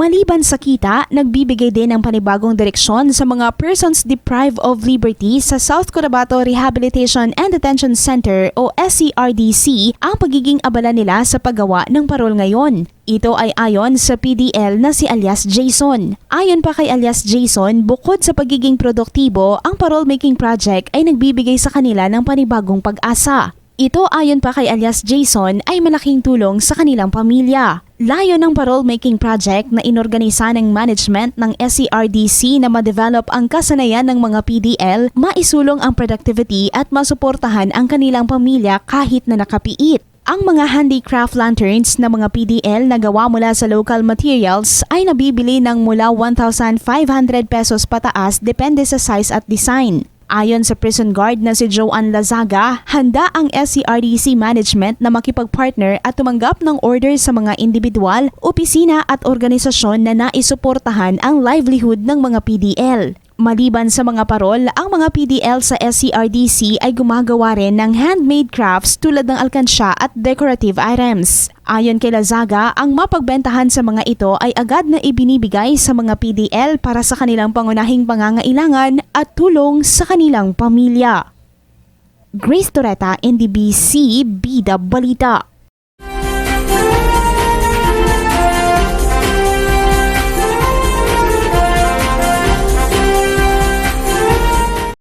Maliban sa kita, nagbibigay din ng panibagong direksyon sa mga persons deprived of liberty sa South Cotabato Rehabilitation and Detention Center o SCRDC ang pagiging abala nila sa paggawa ng parol ngayon. Ito ay ayon sa PDL na si alias Jason. Ayon pa kay alias Jason, bukod sa pagiging produktibo, ang parole making project ay nagbibigay sa kanila ng panibagong pag-asa. Ito ayon pa kay alias Jason ay malaking tulong sa kanilang pamilya. Layo ng parole making project na inorganisa ng management ng SCRDC na ma-develop ang kasanayan ng mga PDL, maisulong ang productivity at masuportahan ang kanilang pamilya kahit na nakapiit. Ang mga handicraft lanterns na mga PDL na gawa mula sa local materials ay nabibili ng mula 1,500 pesos pataas depende sa size at design. Ayon sa prison guard na si Joanne Lazaga, handa ang SCRDC management na makipag-partner at tumanggap ng order sa mga individual, opisina at organisasyon na naisuportahan ang livelihood ng mga PDL. Maliban sa mga parol, ang mga PDL sa SCRDC ay gumagawa rin ng handmade crafts tulad ng alkansya at decorative items. Ayon kay Lazaga, ang mapagbentahan sa mga ito ay agad na ibinibigay sa mga PDL para sa kanilang pangunahing pangangailangan at tulong sa kanilang pamilya. Grace Toreta, NDBC, Bida Balita.